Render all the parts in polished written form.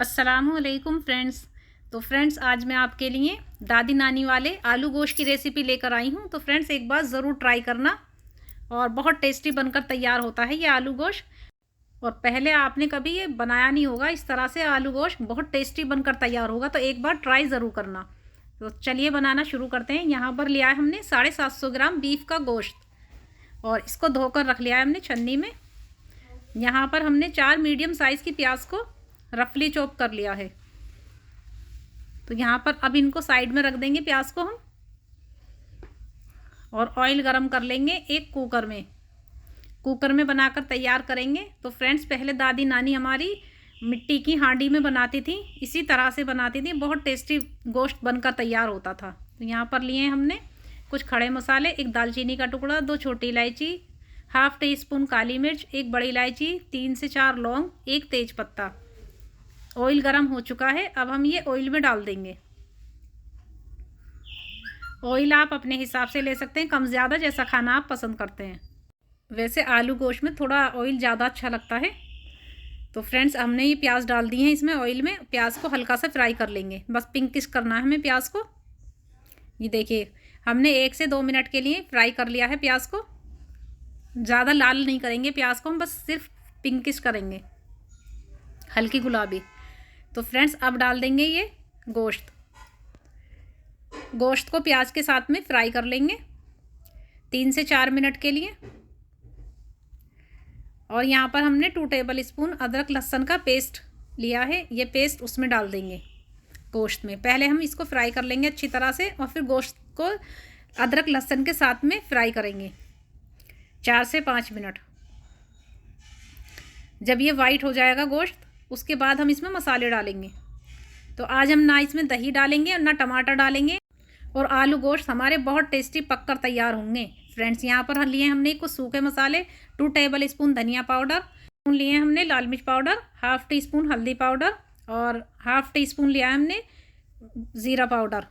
अस्सलामुअलैकुम फ्रेंड्स। तो फ्रेंड्स, आज मैं आपके लिए दादी नानी वाले आलू गोश्त की रेसिपी लेकर आई हूँ। तो फ्रेंड्स, एक बार ज़रूर ट्राई करना और बहुत टेस्टी बनकर तैयार होता है ये आलू गोश्त। और पहले आपने कभी ये बनाया नहीं होगा, इस तरह से आलू गोश्त बहुत टेस्टी बनकर तैयार होगा। तो एक बार ट्राई ज़रूर करना। तो चलिए बनाना शुरू करते हैं। यहाँ पर लिया है हमने 750 ग्राम बीफ का गोश्त और इसको धोकर रख लिया है हमने छन्नी में। यहाँ पर हमने 4 मीडियम साइज़ की प्याज को रफली चॉप कर लिया है। तो यहाँ पर अब इनको साइड में रख देंगे प्याज को हम, और ऑयल गरम कर लेंगे एक कुकर में बनाकर तैयार करेंगे। तो फ्रेंड्स, पहले दादी नानी हमारी मिट्टी की हांडी में बनाती थी, इसी तरह से बनाती थी, बहुत टेस्टी गोश्त बनकर तैयार होता था। तो यहाँ पर लिए हमने कुछ खड़े मसाले, एक दालचीनी का टुकड़ा, 2 छोटी इलायची, हाफ टी स्पून काली मिर्च, एक बड़ी इलायची, 3 से 4 लौंग, एक तेज पत्ता। ऑयल गरम हो चुका है, अब हम ये ऑयल में डाल देंगे। ऑयल आप अपने हिसाब से ले सकते हैं, कम ज़्यादा, जैसा खाना आप पसंद करते हैं। वैसे आलू गोश्त में थोड़ा ऑयल ज़्यादा अच्छा लगता है। तो फ्रेंड्स, हमने ये प्याज डाल दी है इसमें ऑयल में। प्याज को हल्का सा फ्राई कर लेंगे, बस पिंकिश करना है हमें प्याज को। ये देखिए, हमने 1 से 2 मिनट के लिए फ्राई कर लिया है प्याज को। ज़्यादा लाल नहीं करेंगे प्याज को हम, बस सिर्फ पिंकिश करेंगे, हल्की गुलाबी। तो फ्रेंड्स, अब डाल देंगे ये गोश्त को प्याज के साथ में फ्राई कर लेंगे 3 से 4 मिनट के लिए। और यहाँ पर हमने 2 टेबल स्पून अदरक लहसुन का पेस्ट लिया है, ये पेस्ट उसमें डाल देंगे गोश्त में। पहले हम इसको फ्राई कर लेंगे अच्छी तरह से, और फिर गोश्त को अदरक लहसुन के साथ में फ्राई करेंगे 4 से 5 मिनट। जब ये वाइट हो जाएगा गोश्त, उसके बाद हम इसमें मसाले डालेंगे। तो आज हम ना इसमें दही डालेंगे और ना टमाटर डालेंगे, और आलू गोश्त हमारे बहुत टेस्टी पककर तैयार होंगे। फ्रेंड्स, यहाँ पर लिए हमने कुछ सूखे मसाले, 2 टेबल स्पून धनिया पाउडर, लिए हमने लाल मिर्च पाउडर, हाफ टी स्पून हल्दी पाउडर, और हाफ टी स्पून लिया हमने ज़ीरा पाउडर।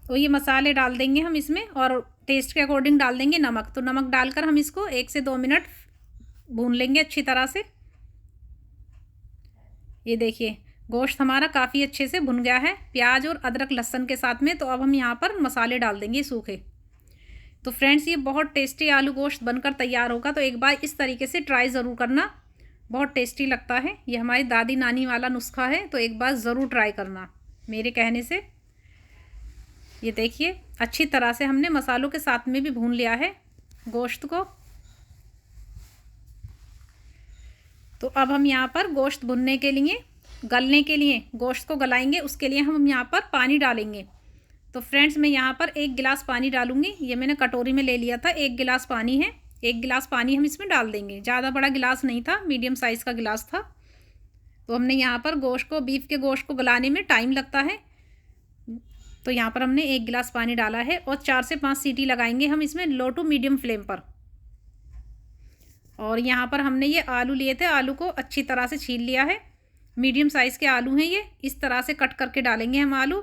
तो ये मसाले डाल देंगे हम इसमें, और टेस्ट के अकॉर्डिंग डाल देंगे नमक। तो नमक डालकर हम इसको 1 से 2 मिनट भून लेंगे अच्छी तरह से। ये देखिए, गोश्त हमारा काफ़ी अच्छे से भुन गया है प्याज और अदरक लहसुन के साथ में। तो अब हम यहाँ पर मसाले डाल देंगे सूखे। तो फ्रेंड्स, ये बहुत टेस्टी आलू गोश्त बनकर तैयार होगा। तो एक बार इस तरीके से ट्राई ज़रूर करना, बहुत टेस्टी लगता है। ये हमारी दादी नानी वाला नुस्खा है, तो एक बार ज़रूर ट्राई करना मेरे कहने से। ये देखिए, अच्छी तरह से हमने मसालों के साथ में भी भून लिया है गोश्त को। तो अब हम यहाँ पर गोश्त भुनने के लिए, गलने के लिए, गोश्त को गलाएंगे, उसके लिए हम यहाँ पर पानी डालेंगे। तो फ्रेंड्स, मैं यहाँ पर 1 गिलास पानी डालूंगी। ये मैंने कटोरी में ले लिया था, 1 गिलास पानी है। 1 गिलास पानी हम इसमें डाल देंगे। ज़्यादा बड़ा गिलास नहीं था, मीडियम साइज़ का गिलास था। तो हमने यहाँ पर बीफ के गोश्त को गलाने में टाइम लगता है, तो यहाँ पर हमने 1 गिलास पानी डाला है। और 4 से 5 सीटी लगाएंगे हम इसमें, लो टू मीडियम फ्लेम पर। और यहाँ पर हमने ये आलू लिए थे, आलू को अच्छी तरह से छील लिया है। मीडियम साइज़ के आलू हैं ये, इस तरह से कट करके डालेंगे हम आलू।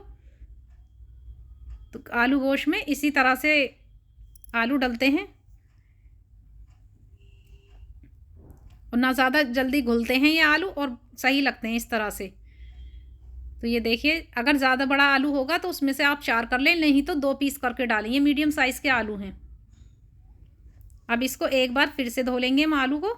तो आलू गोश्त में इसी तरह से आलू डलते हैं, और ना ज़्यादा जल्दी घुलते हैं ये आलू, और सही लगते हैं इस तरह से। तो ये देखिए, अगर ज़्यादा बड़ा आलू होगा तो उसमें से आप 4 कर लें, नहीं तो 2 पीस करके डालें। ये मीडियम साइज़ के आलू हैं। अब इसको एक बार फिर से धो लेंगे हम आलू को।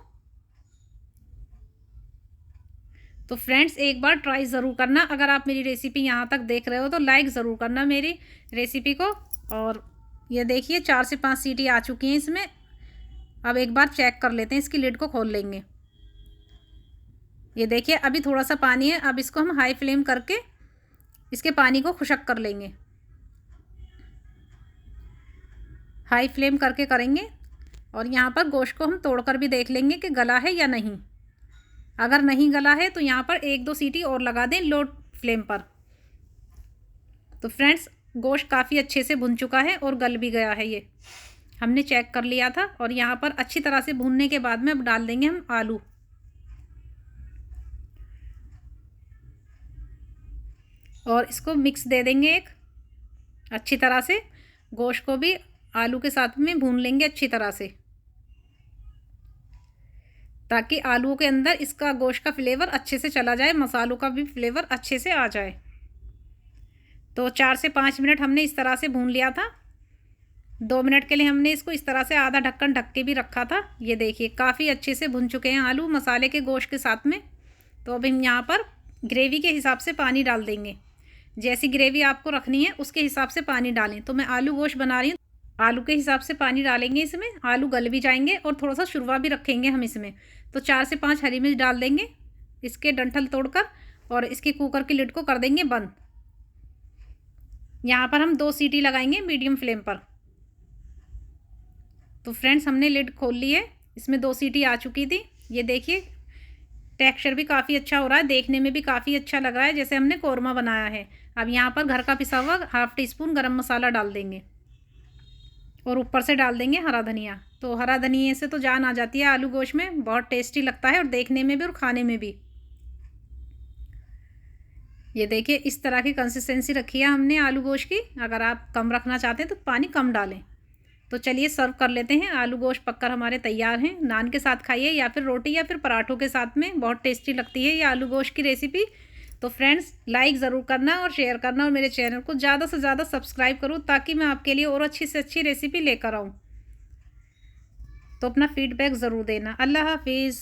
तो फ्रेंड्स, एक बार ट्राई ज़रूर करना। अगर आप मेरी रेसिपी यहाँ तक देख रहे हो तो लाइक ज़रूर करना मेरी रेसिपी को। और ये देखिए, 4 से 5 सीटी आ चुकी हैं इसमें। अब एक बार चेक कर लेते हैं, इसकी लिड को खोल लेंगे। ये देखिए, अभी थोड़ा सा पानी है। अब इसको हम हाई फ्लेम करके इसके पानी को खुशक कर लेंगे। हाई फ्लेम करके करेंगे। और यहाँ पर गोश्त को हम तोड़कर भी देख लेंगे कि गला है या नहीं। अगर नहीं गला है तो यहाँ पर 1-2 सीटी और लगा दें लो फ्लेम पर। तो फ्रेंड्स, गोश्त काफ़ी अच्छे से भुन चुका है और गल भी गया है, ये हमने चेक कर लिया था। और यहाँ पर अच्छी तरह से भूनने के बाद में अब डाल देंगे हम आलू। और इसको मिक्स दे देंगे एक अच्छी तरह से। गोश्त को भी आलू के साथ में भून लेंगे अच्छी तरह से। ताकि आलूओं के अंदर इसका गोश्त का फ्लेवर अच्छे से चला जाए, मसालों का भी फ्लेवर अच्छे से आ जाए। तो 4 से 5 मिनट हमने इस तरह से भून लिया था। 2 मिनट के लिए हमने इसको इस तरह से आधा ढक्कन ढक के भी रखा था। ये देखिए काफ़ी अच्छे से भुन चुके हैं आलू मसाले के गोश्त के साथ में। तो अब हम यहाँ पर ग्रेवी के हिसाब से पानी डाल देंगे। जैसी ग्रेवी आपको रखनी है उसके हिसाब से पानी डालें। तो मैं आलू गोश्त बना रही हूँ, आलू के हिसाब से पानी डालेंगे इसमें। आलू गल भी जाएंगे और थोड़ा सा शुरवा भी रखेंगे हम इसमें। तो 4 से 5 हरी मिर्च डाल देंगे इसके डंठल तोड़कर, और इसके कुकर की लिड को कर देंगे बंद। यहाँ पर हम 2 सीटी लगाएंगे मीडियम फ्लेम पर। तो फ्रेंड्स हमने लिड खोल ली है, इसमें 2 सीटी आ चुकी थी। ये देखिए टेक्सचर भी काफ़ी अच्छा हो रहा है, देखने में भी काफ़ी अच्छा लग रहा है जैसे हमने कौरमा बनाया है। अब यहाँ पर घर का पिसा हुआ ½ टी स्पून गरम मसाला डाल देंगे और ऊपर से डाल देंगे हरा धनिया। तो हरा धनिया से तो जान आ जाती है आलू गोश्त में, बहुत टेस्टी लगता है और देखने में भी और खाने में भी। ये देखिए इस तरह की कंसिस्टेंसी रखी है हमने आलू गोश्त की। अगर आप कम रखना चाहते हैं तो पानी कम डालें। तो चलिए सर्व कर लेते हैं। आलू गोश्त पककर हमारे तैयार हैं। नान के साथ खाइए या फिर रोटी या फिर पराठों के साथ में, बहुत टेस्टी लगती है ये आलू गोश्त की रेसिपी। तो फ्रेंड्स लाइक ज़रूर करना और शेयर करना, और मेरे चैनल को ज़्यादा से ज़्यादा सब्सक्राइब करूँ ताकि मैं आपके लिए और अच्छी से अच्छी रेसिपी लेकर आऊँ। तो अपना फीडबैक ज़रूर देना। अल्लाह हाफिज़।